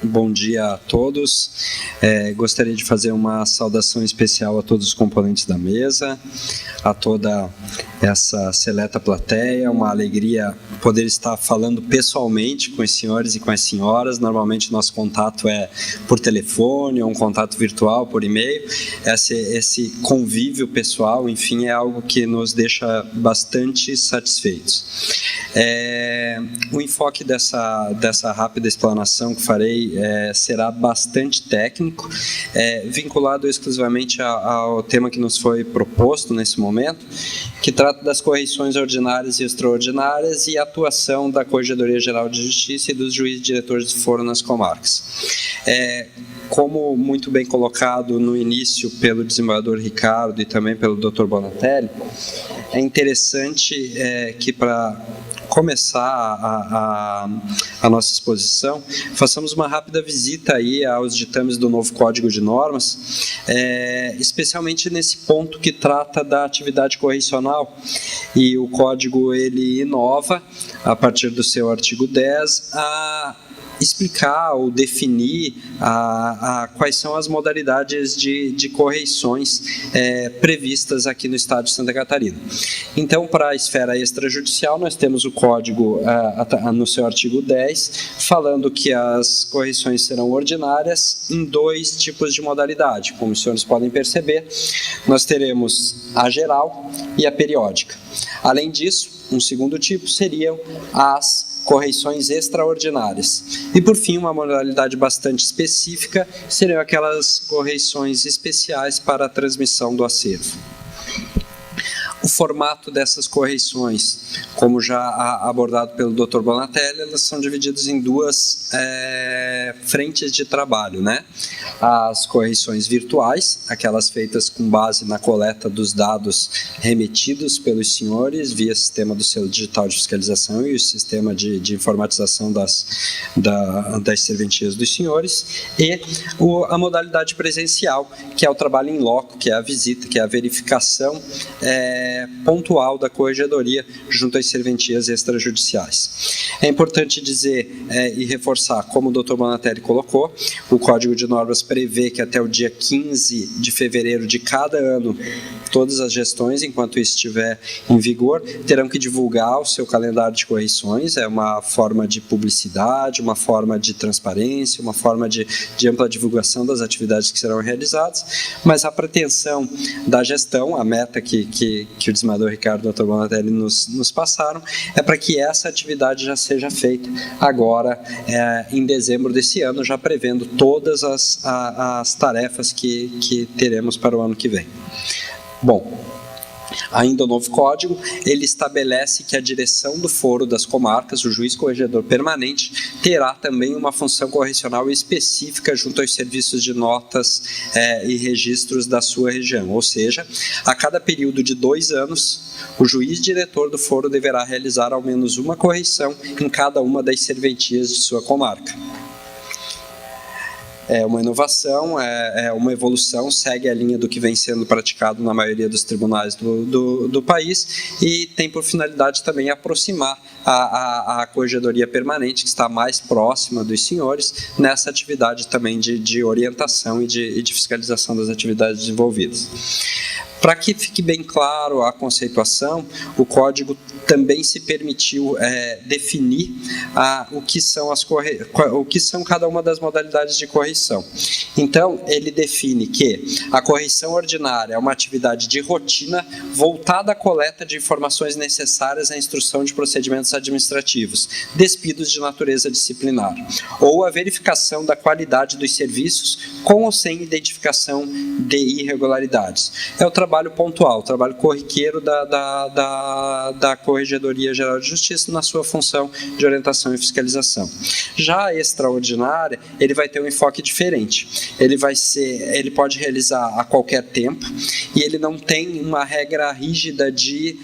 Bom dia a todos. Gostaria de fazer uma saudação especial a todos os componentes da mesa, a toda essa seleta plateia. Uma alegria poder estar falando pessoalmente com os senhores e com as senhoras. Normalmente nosso contato é por telefone, ou um contato virtual, por e-mail. Esse convívio pessoal, enfim, é algo que nos deixa bastante satisfeitos. O enfoque dessa rápida explanação que farei será bastante técnico, vinculado exclusivamente ao tema que nos foi proposto nesse momento, que trata das correições ordinárias e extraordinárias e a atuação da Corregedoria Geral de Justiça e dos juízes diretores de foro nas comarcas. Como muito bem colocado no início pelo desembargador Ricardo e também pelo Dr. Bonatelli, é interessante que para começar a nossa exposição, façamos uma rápida visita aí aos ditames do novo Código de Normas, especialmente nesse ponto que trata da atividade correcional. E o Código, ele inova, a partir do seu artigo 10, a explicar ou definir quais são as modalidades de correições previstas aqui no Estado de Santa Catarina. Então, para a esfera extrajudicial, nós temos o Código, no seu artigo 10, falando que as correições serão ordinárias em 2 tipos de modalidade. Como os senhores podem perceber, nós teremos a geral e a periódica. Além disso, um segundo tipo seriam as correições extraordinárias. E, por fim, uma modalidade bastante específica seriam aquelas correições especiais para a transmissão do acervo. O formato dessas correições, como já abordado pelo Dr. Bonatelli, elas são divididas em 2 frentes de trabalho, né? As correições virtuais, aquelas feitas com base na coleta dos dados remetidos pelos senhores via sistema do selo digital de fiscalização e o sistema de informatização das serventias dos senhores, e a modalidade presencial, que é o trabalho em loco, que é a visita, que é a verificação pontual da corregedoria junto às serventias extrajudiciais. É importante dizer e reforçar, como o Dr. Bonatelli colocou, o Código de Normas prevê que até o dia 15 de fevereiro de cada ano, todas as gestões, enquanto isso estiver em vigor, terão que divulgar o seu calendário de correições. É uma forma de publicidade, uma forma de transparência, uma forma de ampla divulgação das atividades que serão realizadas, mas a pretensão da gestão, a meta que o desembargador Ricardo e o Dr. Bonatelli nos passaram, é para que essa atividade já seja feita agora, em dezembro desse ano, já prevendo todas as tarefas que teremos para o ano que vem. Bom, ainda o novo código, ele estabelece que a direção do foro das comarcas, o juiz corregedor permanente, terá também uma função correcional específica junto aos serviços de notas e registros da sua região, ou seja, a cada período de 2 anos, o juiz diretor do foro deverá realizar ao menos uma correição em cada uma das serventias de sua comarca. É uma inovação, é uma evolução, segue a linha do que vem sendo praticado na maioria dos tribunais do país e tem por finalidade também aproximar a corregedoria permanente, que está mais próxima dos senhores, nessa atividade também de orientação e de fiscalização das atividades desenvolvidas. Para que fique bem claro a conceituação, o Código também se permitiu definir o que são cada uma das modalidades de correição. Então, ele define que a correição ordinária é uma atividade de rotina voltada à coleta de informações necessárias à instrução de procedimentos administrativos, despidos de natureza disciplinar, ou a verificação da qualidade dos serviços com ou sem identificação de irregularidades. É o trabalho trabalho pontual, trabalho corriqueiro da Corregedoria Geral de Justiça na sua função de orientação e fiscalização. Já a extraordinária, ele vai ter um enfoque diferente. Ele pode realizar a qualquer tempo e ele não tem uma regra rígida de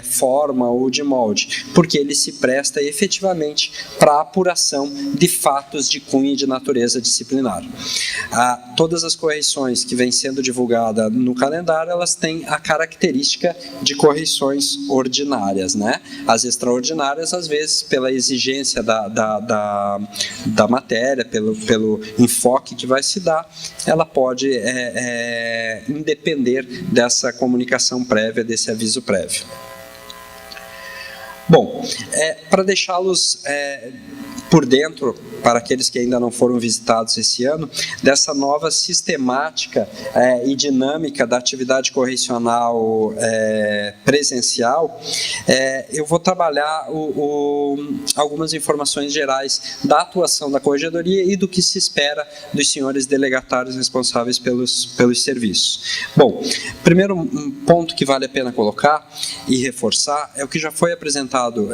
forma ou de molde, porque ele se presta efetivamente para a apuração de fatos de cunho e de natureza disciplinar. Todas as correições que vêm sendo divulgadas no calendário, elas têm a característica de correições ordinárias, né? As extraordinárias, às vezes, pela exigência da matéria, pelo enfoque que vai se dar, ela pode independer dessa comunicação prévia, desse aviso prévio. Bom, para deixá-los por dentro, para aqueles que ainda não foram visitados esse ano, dessa nova sistemática e dinâmica da atividade correcional presencial, eu vou trabalhar algumas informações gerais da atuação da Corregedoria e do que se espera dos senhores delegatários responsáveis pelos serviços. Bom, primeiro ponto que vale a pena colocar e reforçar é o que já foi apresentado,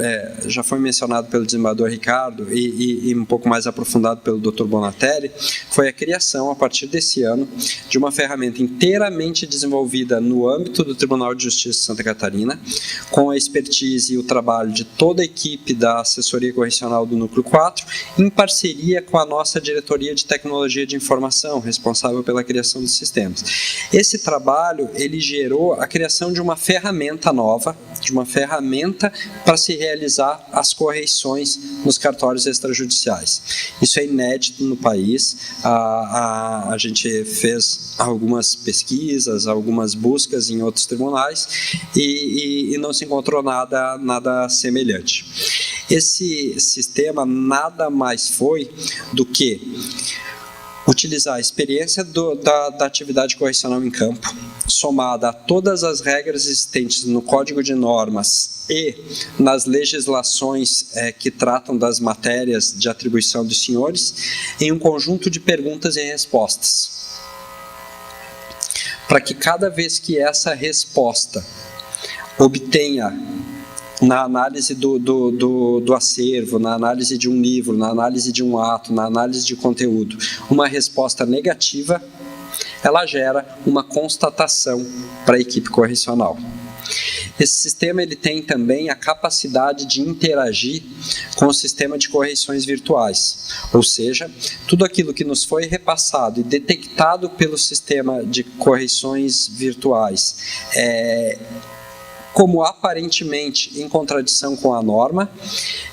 já foi mencionado pelo desembargador Ricardo e um pouco mais aprofundado pelo Dr. Bonatelli, foi a criação, a partir desse ano, de uma ferramenta inteiramente desenvolvida no âmbito do Tribunal de Justiça de Santa Catarina, com a expertise e o trabalho de toda a equipe da assessoria correcional do Núcleo 4, em parceria com a nossa diretoria de tecnologia de informação, responsável pela criação dos sistemas. Esse trabalho, ele gerou a criação de uma ferramenta nova, de uma ferramenta para se realizar as correições nos cartórios extrajudiciais. Isso é inédito no país. A gente fez algumas pesquisas, algumas buscas em outros tribunais e não se encontrou nada semelhante. Esse sistema nada mais foi do que utilizar a experiência da atividade correcional em campo, somada a todas as regras existentes no Código de Normas e nas legislações que tratam das matérias de atribuição dos senhores, em um conjunto de perguntas e respostas. Para que cada vez que essa resposta obtenha, na análise do acervo, na análise de um livro, na análise de um ato, na análise de conteúdo, uma resposta negativa, ela gera uma constatação para a equipe correcional. Esse sistema ele tem também a capacidade de interagir com o sistema de correições virtuais, ou seja, tudo aquilo que nos foi repassado e detectado pelo sistema de correições virtuais como aparentemente em contradição com a norma,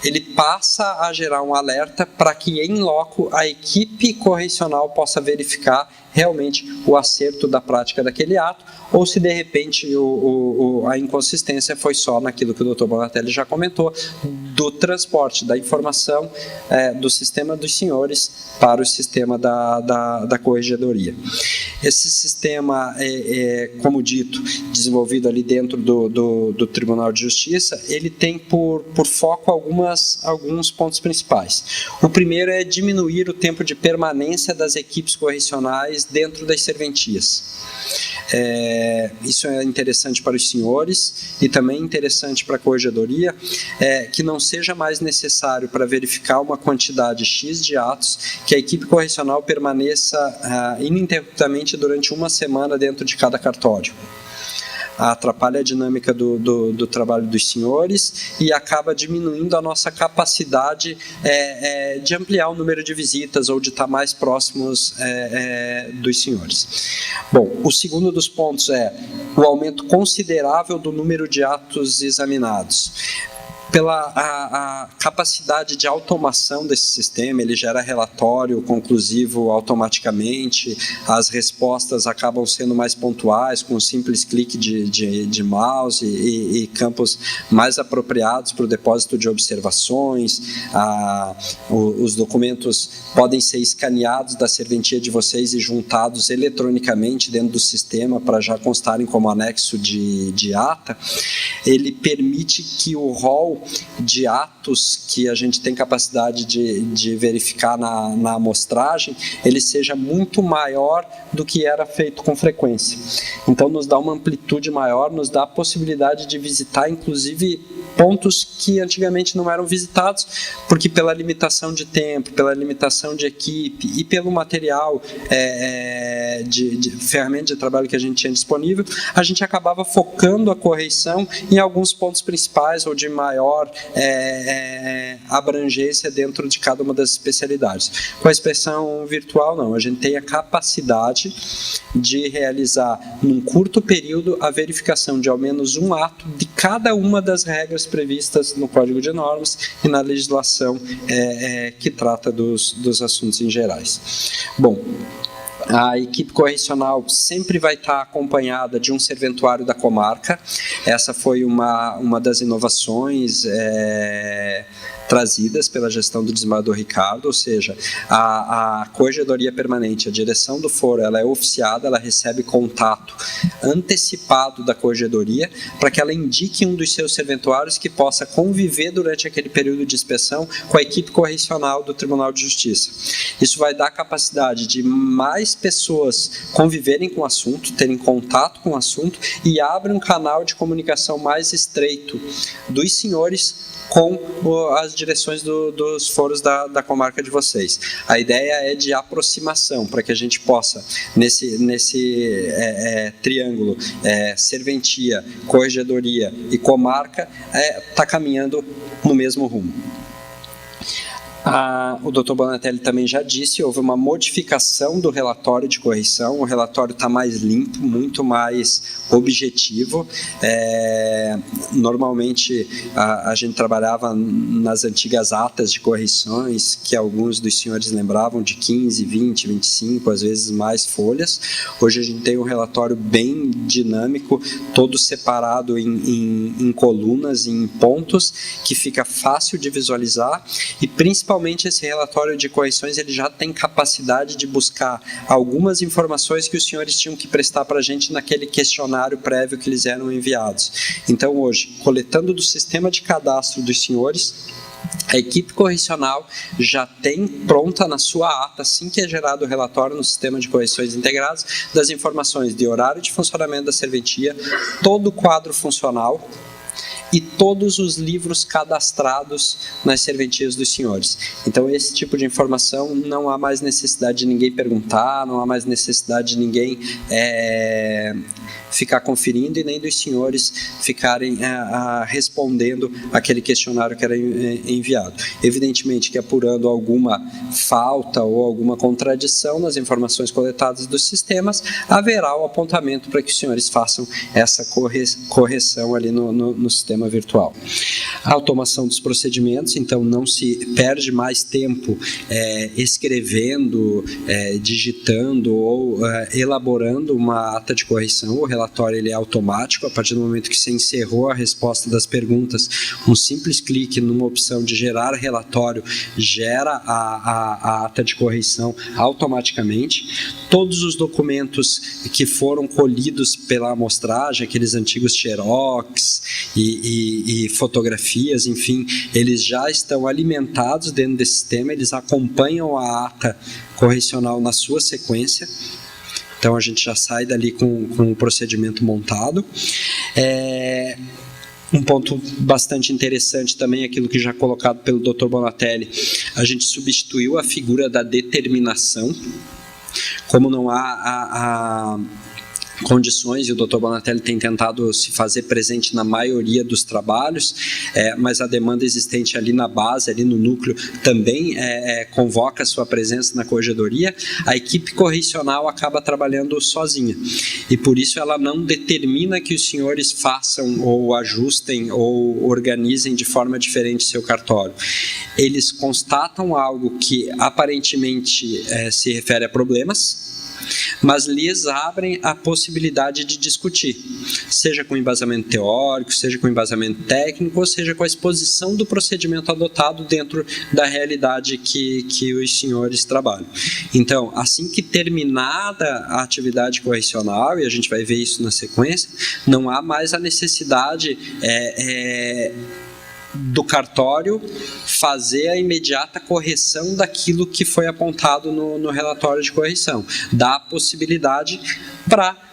ele passa a gerar um alerta para que em loco a equipe correcional possa verificar realmente o acerto da prática daquele ato, ou se de repente a inconsistência foi só naquilo que o Dr. Bonatelli já comentou, do transporte da informação do sistema dos senhores para o sistema da corregedoria. Esse sistema, como dito, desenvolvido ali dentro do Tribunal de Justiça, ele tem por foco alguns pontos principais. O primeiro é diminuir o tempo de permanência das equipes correcionais dentro das serventias. Isso é interessante para os senhores e também interessante para a corregedoria, que não seja mais necessário para verificar uma quantidade X de atos, que a equipe correcional permaneça ininterruptamente durante uma semana dentro de cada cartório. Atrapalha a dinâmica do trabalho dos senhores e acaba diminuindo a nossa capacidade de ampliar o número de visitas ou de estar mais próximos dos senhores. Bom, o segundo dos pontos é o aumento considerável do número de atos examinados. Pela a capacidade de automação desse sistema, ele gera relatório conclusivo automaticamente, as respostas acabam sendo mais pontuais, com um simples clique de mouse e campos mais apropriados para o depósito de observações, os documentos podem ser escaneados da serventia de vocês e juntados eletronicamente dentro do sistema para já constarem como anexo de ata. Ele permite que o rol percentual de atos que a gente tem capacidade de verificar na amostragem, ele seja muito maior do que era feito com frequência. Então, nos dá uma amplitude maior, nos dá a possibilidade de visitar, inclusive, pontos que antigamente não eram visitados, porque pela limitação de tempo, pela limitação de equipe e pelo material de ferramenta de trabalho que a gente tinha disponível, a gente acabava focando a correição em alguns pontos principais ou de maior abrangência dentro de cada uma das especialidades. Com a inspeção virtual, não. A gente tem a capacidade de realizar, num curto período, a verificação de ao menos um ato de cada uma das regras previstas no Código de Normas e na legislação que trata dos assuntos em gerais. Bom, a equipe correcional sempre vai estar acompanhada de um serventuário da comarca. Essa foi uma das inovações trazidas pela gestão do desembargador Ricardo, ou seja, a corregedoria permanente, a direção do foro, ela é oficiada, ela recebe contato antecipado da corregedoria para que ela indique um dos seus serventuários que possa conviver durante aquele período de inspeção com a equipe correcional do Tribunal de Justiça. Isso vai dar a capacidade de mais pessoas conviverem com o assunto, terem contato com o assunto e abre um canal de comunicação mais estreito dos senhores com as direções dos foros da comarca de vocês. A ideia é de aproximação, para que a gente possa, nesse triângulo, serventia, corregedoria e comarca, tá caminhando no mesmo rumo. O Dr. Bonatelli também já disse, houve uma modificação do relatório de correição, o relatório está mais limpo, muito mais objetivo. Normalmente a gente trabalhava nas antigas atas de correções, que alguns dos senhores lembravam, de 15, 20, 25, às vezes mais folhas. Hoje a gente tem um relatório bem dinâmico, todo separado em colunas, em pontos, que fica fácil de visualizar e principalmente esse relatório de correções ele já tem capacidade de buscar algumas informações que os senhores tinham que prestar para a gente naquele questionário prévio que lhes eram enviados. Então hoje, coletando do sistema de cadastro dos senhores, a equipe correcional já tem pronta na sua ata, assim que é gerado o relatório no sistema de correções integrados, das informações de horário de funcionamento da serventia, todo o quadro funcional e todos os livros cadastrados nas serventias dos senhores. Então, esse tipo de informação não há mais necessidade de ninguém perguntar, não há mais necessidade de ninguém ficar conferindo e nem dos senhores ficarem respondendo aquele questionário que era enviado. Evidentemente que apurando alguma falta ou alguma contradição nas informações coletadas dos sistemas, haverá o apontamento para que os senhores façam essa correção ali no sistema virtual. A automação dos procedimentos, então não se perde mais tempo escrevendo, digitando ou elaborando uma ata de correção. O relatório ele é automático, a partir do momento que você encerrou a resposta das perguntas, um simples clique numa opção de gerar relatório gera a ata de correção automaticamente. Todos os documentos que foram colhidos pela amostragem, aqueles antigos xerox e fotografias, enfim, eles já estão alimentados dentro desse sistema, eles acompanham a ata correcional na sua sequência. Então, a gente já sai dali com o procedimento montado. Um ponto bastante interessante também, aquilo que já colocado pelo Dr. Bonatelli, a gente substituiu a figura da determinação. Como não há condições, e o Dr. Bonatelli tem tentado se fazer presente na maioria dos trabalhos, mas a demanda existente ali na base, ali no núcleo, também convoca a sua presença na corregedoria, a equipe correcional acaba trabalhando sozinha, e por isso ela não determina que os senhores façam ou ajustem ou organizem de forma diferente seu cartório. Eles constatam algo que aparentemente se refere a problemas, mas lhes abrem a possibilidade de discutir, seja com embasamento teórico, seja com embasamento técnico, ou seja com a exposição do procedimento adotado dentro da realidade que os senhores trabalham. Então, assim que terminada a atividade correcional, e a gente vai ver isso na sequência, não há mais a necessidade do cartório fazer a imediata correção daquilo que foi apontado no relatório de correção. Dá a possibilidade para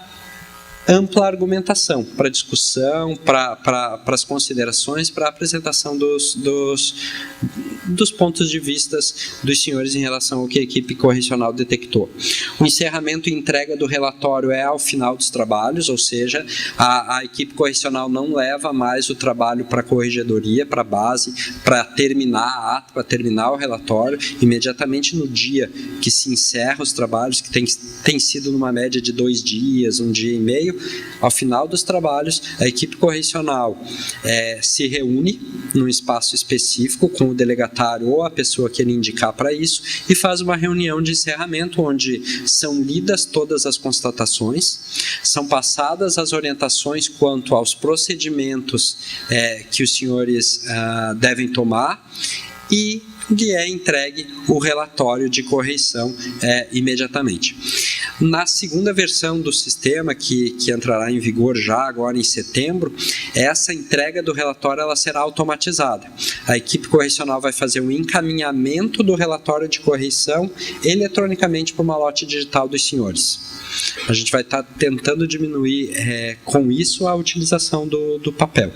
ampla argumentação, para discussão, para as considerações, para a apresentação dos pontos de vista dos senhores em relação ao que a equipe correcional detectou. O encerramento e entrega do relatório é ao final dos trabalhos, ou seja, a equipe correcional não leva mais o trabalho para a corregedoria, para a base, para terminar a ata, para terminar o relatório. Imediatamente no dia que se encerra os trabalhos, que tem sido numa média de 2 dias, 1 dia e meio, ao final dos trabalhos, a equipe correcional se reúne num espaço específico com o delegatário ou a pessoa que ele indicar para isso e faz uma reunião de encerramento onde são lidas todas as constatações, são passadas as orientações quanto aos procedimentos que os senhores devem tomar e lhe é entregue o relatório de correção imediatamente. Na segunda versão do sistema, que entrará em vigor já agora em setembro, essa entrega do relatório ela será automatizada. A equipe correcional vai fazer o encaminhamento do relatório de correção eletronicamente para o malote digital dos senhores. A gente vai estar tentando diminuir com isso a utilização do papel.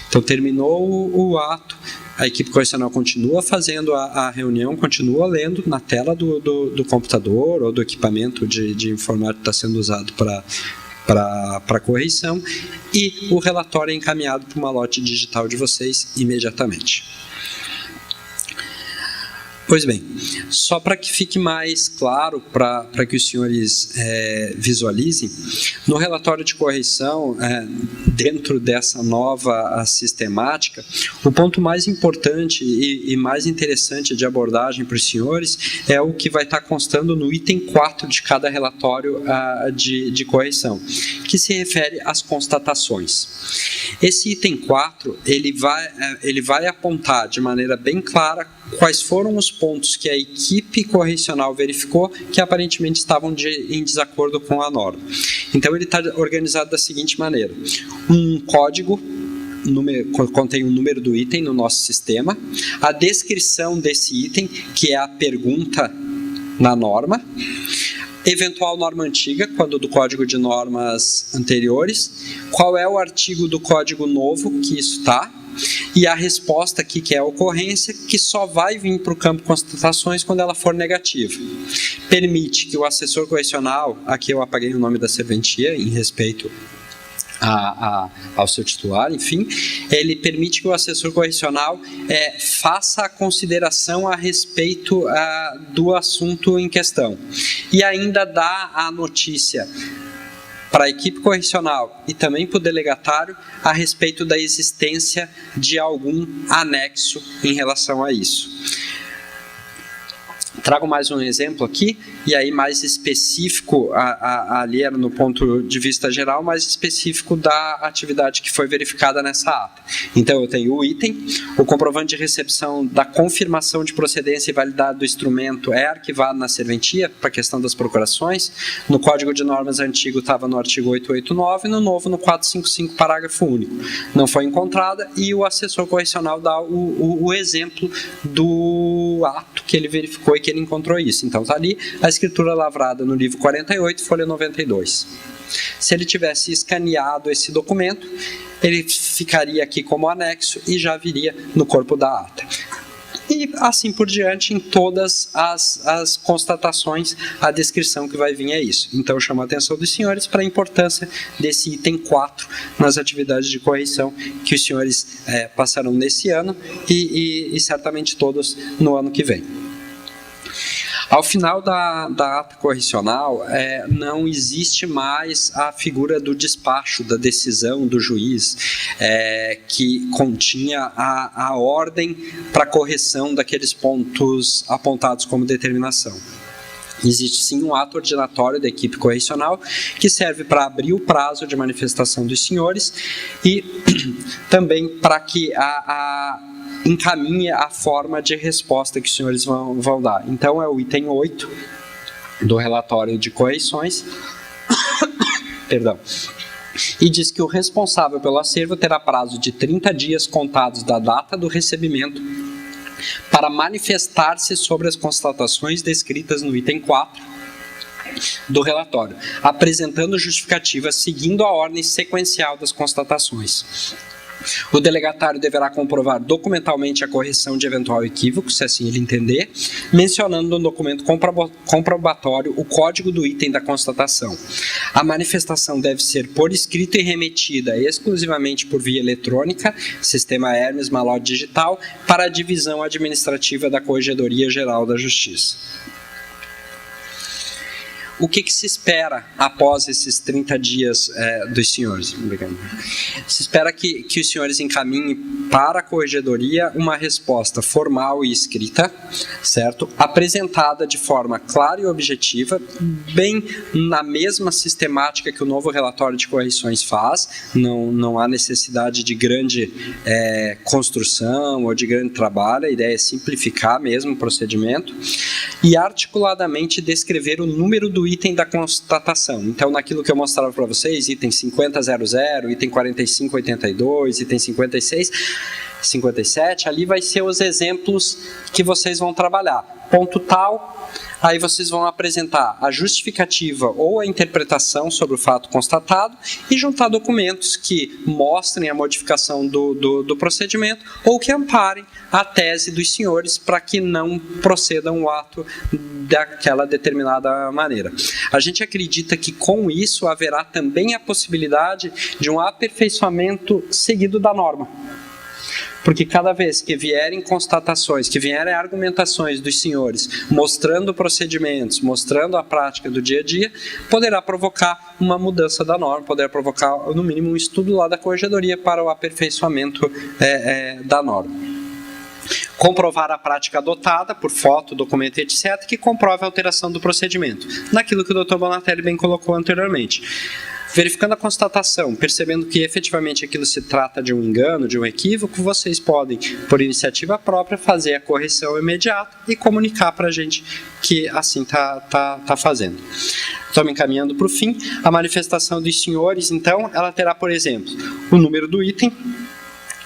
Então, terminou o ato, a equipe correcional continua fazendo a reunião, continua lendo na tela do computador ou do equipamento de informática que está sendo usado para correção, e o relatório é encaminhado para o malote digital de vocês imediatamente. Pois bem, só para que fique mais claro, para que os senhores visualizem, no relatório de correção, dentro dessa nova sistemática, o ponto mais importante e mais interessante de abordagem para os senhores é o que vai estar constando no item 4 de cada relatório de correção, que se refere às constatações. Esse item 4, ele vai apontar de maneira bem clara quais foram os pontos que a equipe correcional verificou que aparentemente estavam em desacordo com a norma. Então, ele está organizado da seguinte maneira: um código contém o número do item no nosso sistema, a descrição desse item, que é a pergunta na norma, eventual norma antiga, quando do código de normas anteriores, qual é o artigo do código novo que isso está, e a resposta aqui, que é a ocorrência, que só vai vir para o campo constatações quando ela for negativa. Permite que o assessor correcional, aqui eu apaguei o nome da serventia em respeito ao seu titular, enfim, ele permite que o assessor correcional faça a consideração a respeito do assunto em questão. E ainda dá a notícia para a equipe correcional e também para o delegatário a respeito da existência de algum anexo em relação a isso. Trago mais um exemplo aqui, e aí mais específico, ali era no ponto de vista geral, mais específico da atividade que foi verificada nessa ata. Então, eu tenho o item, o comprovante de recepção da confirmação de procedência e validade do instrumento é arquivado na serventia, para a questão das procurações. No Código de Normas antigo estava no artigo 889, no novo no 455, parágrafo único. Não foi encontrada, e o assessor correcional dá o exemplo do ato que ele verificou e que ele encontrou isso. Então, está ali a escritura lavrada no livro 48, folha 92. Se ele tivesse escaneado esse documento, ele ficaria aqui como anexo e já viria no corpo da ata. E assim por diante, em todas as constatações, a descrição que vai vir é isso. Então, eu chamo a atenção dos senhores para a importância desse item 4 nas atividades de correção que os senhores passarão nesse ano e certamente todos no ano que vem. Ao final da ata correcional, não existe mais a figura do despacho, da decisão do juiz, que continha a ordem para correção daqueles pontos apontados como determinação. Existe sim um ato ordinatório da equipe correcional que serve para abrir o prazo de manifestação dos senhores e também para que encaminhe a forma de resposta que os senhores vão dar. Então, é o item 8 do relatório de correções. Perdão. e diz que o responsável pelo acervo terá prazo de 30 dias contados da data do recebimento para manifestar-se sobre as constatações descritas no item 4 do relatório, apresentando justificativa seguindo a ordem sequencial das constatações. O delegatário deverá comprovar documentalmente a correção de eventual equívoco, se assim ele entender, mencionando no documento comprobatório o código do item da constatação. A manifestação deve ser por escrito e remetida exclusivamente por via eletrônica, sistema Hermes Malote Digital, para a divisão administrativa da Corregedoria Geral da Justiça. O que se espera após esses 30 dias dos senhores? Obrigado. Se espera que os senhores encaminhem para a Corregedoria uma resposta formal e escrita, certo? Apresentada de forma clara e objetiva, bem na mesma sistemática que o novo relatório de correções faz. Não há necessidade de grande construção ou de grande trabalho, a ideia é simplificar mesmo o procedimento e articuladamente descrever o número do item da constatação. Então, naquilo que eu mostrava para vocês, item 5000, item 4582, item 5657, ali vai ser os exemplos que vocês vão trabalhar. Ponto tal, aí vocês vão apresentar a justificativa ou a interpretação sobre o fato constatado e juntar documentos que mostrem a modificação do procedimento ou que amparem a tese dos senhores para que não procedam o ato daquela determinada maneira. A gente acredita que com isso haverá também a possibilidade de um aperfeiçoamento seguido da norma. Porque cada vez que vierem constatações, que vierem argumentações dos senhores, mostrando procedimentos, mostrando a prática do dia a dia, poderá provocar uma mudança da norma, poderá provocar, no mínimo, um estudo lá da Corregedoria para o aperfeiçoamento da norma. Comprovar a prática adotada por foto, documento, etc., que comprove a alteração do procedimento, naquilo que o Dr. Bonatelli bem colocou anteriormente. Verificando a constatação, percebendo que efetivamente aquilo se trata de um engano, de um equívoco, vocês podem, por iniciativa própria, fazer a correção imediata e comunicar para a gente que assim está fazendo. Estou me encaminhando para o fim. A manifestação dos senhores, então, ela terá, por exemplo, o número do item,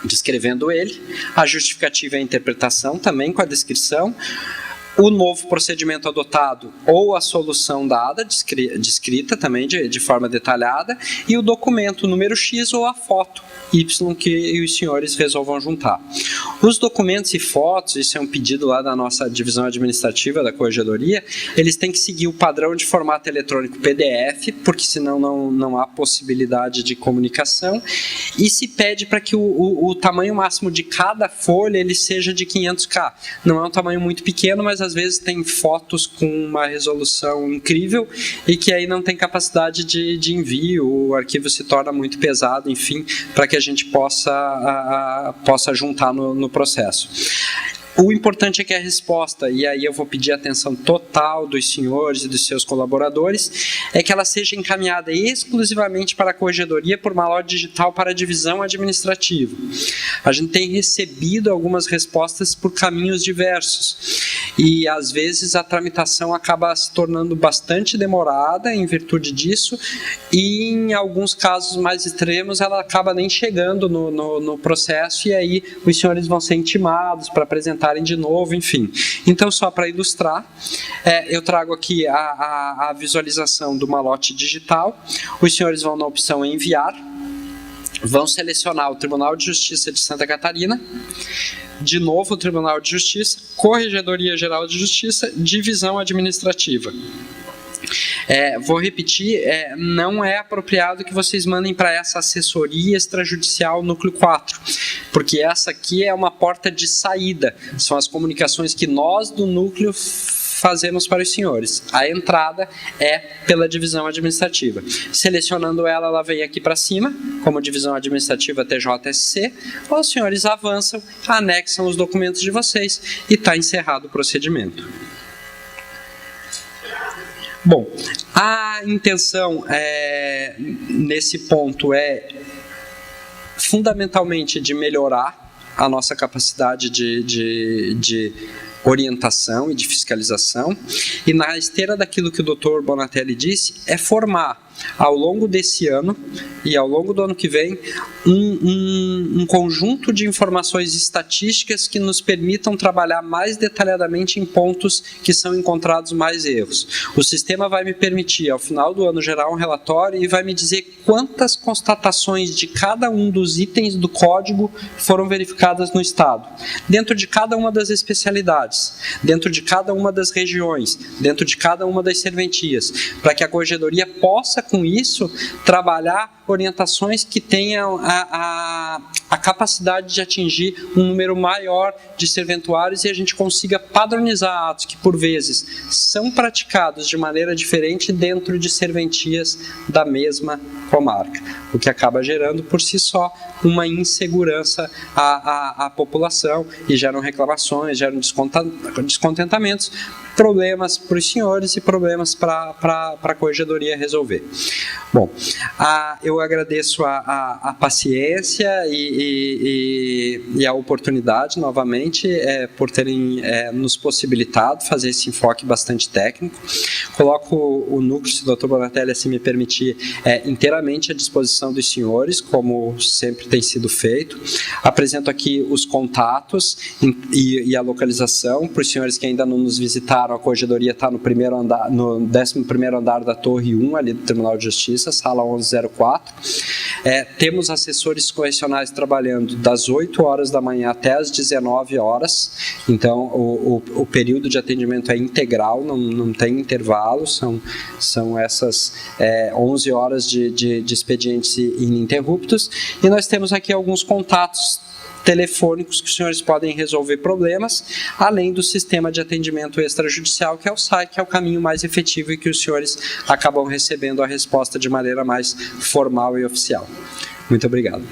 descrevendo ele, a justificativa e a interpretação também com a descrição, o novo procedimento adotado ou a solução dada, descrita também de forma detalhada, e o documento número X ou a foto Y que os senhores resolvam juntar. Os documentos e fotos, isso é um pedido lá da nossa divisão administrativa da Corregedoria, eles têm que seguir o padrão de formato eletrônico PDF, porque senão não há possibilidade de comunicação, e se pede para que o tamanho máximo de cada folha ele seja de 500K. Não é um tamanho muito pequeno, mas às vezes tem fotos com uma resolução incrível e que aí não tem capacidade de envio, o arquivo se torna muito pesado, enfim, para que a gente possa juntar no processo. O importante é que a resposta, e aí eu vou pedir a atenção total dos senhores e dos seus colaboradores, é que ela seja encaminhada exclusivamente para a Corregedoria por malote digital para a divisão administrativa. A gente tem recebido algumas respostas por caminhos diversos e às vezes a tramitação acaba se tornando bastante demorada em virtude disso e em alguns casos mais extremos ela acaba nem chegando no processo e aí os senhores vão ser intimados para apresentar de novo, enfim. Então, só para ilustrar, eu trago aqui a visualização do malote digital. Os senhores vão na opção enviar, vão selecionar o Tribunal de Justiça de Santa Catarina, de novo o Tribunal de Justiça, Corregedoria Geral de Justiça, Divisão Administrativa. Vou repetir, não é apropriado que vocês mandem para essa assessoria extrajudicial núcleo 4, porque essa aqui é uma porta de saída, são as comunicações que nós do núcleo fazemos para os senhores. A entrada é pela divisão administrativa. Selecionando ela vem aqui para cima, como divisão administrativa TJSC, os senhores avançam, anexam os documentos de vocês e está encerrado o procedimento. Bom, a intenção nesse ponto é fundamentalmente de melhorar a nossa capacidade de orientação e de fiscalização, e na esteira daquilo que o Dr. Bonatelli disse, é formar ao longo desse ano e ao longo do ano que vem, um conjunto de informações estatísticas que nos permitam trabalhar mais detalhadamente em pontos que são encontrados mais erros. O sistema vai me permitir, ao final do ano, gerar um relatório e vai me dizer quantas constatações de cada um dos itens do código foram verificadas no estado, dentro de cada uma das especialidades, dentro de cada uma das regiões, dentro de cada uma das serventias, para que a corregedoria possa, com isso, trabalhar orientações que tenham a capacidade de atingir um número maior de serventuários e a gente consiga padronizar atos que, por vezes, são praticados de maneira diferente dentro de serventias da mesma comarca, o que acaba gerando, por si só, uma insegurança à população e geram reclamações, geram descontentamentos, problemas para os senhores e problemas para a corregedoria resolver. Bom, eu agradeço a paciência e a oportunidade, novamente, por terem nos possibilitado fazer esse enfoque bastante técnico. Coloco o núcleo, se o Dr. Bonatelli assim me permitir, inteiramente à disposição dos senhores, como sempre tem sido feito. Apresento aqui os contatos e a localização. Para os senhores que ainda não nos visitaram, a corregedoria está no 11º andar da Torre 1, ali do Tribunal de Justiça, sala 1104. Temos assessores correcionais trabalhando das 8 horas da manhã até as 19 horas, então o período de atendimento é integral, não tem intervalo, são essas 11 horas de expedientes ininterruptos, e nós temos aqui alguns contatos telefônicos que os senhores podem resolver problemas, além do sistema de atendimento extrajudicial, que é o SAI, que é o caminho mais efetivo e que os senhores acabam recebendo a resposta de maneira mais formal e oficial. Muito obrigado.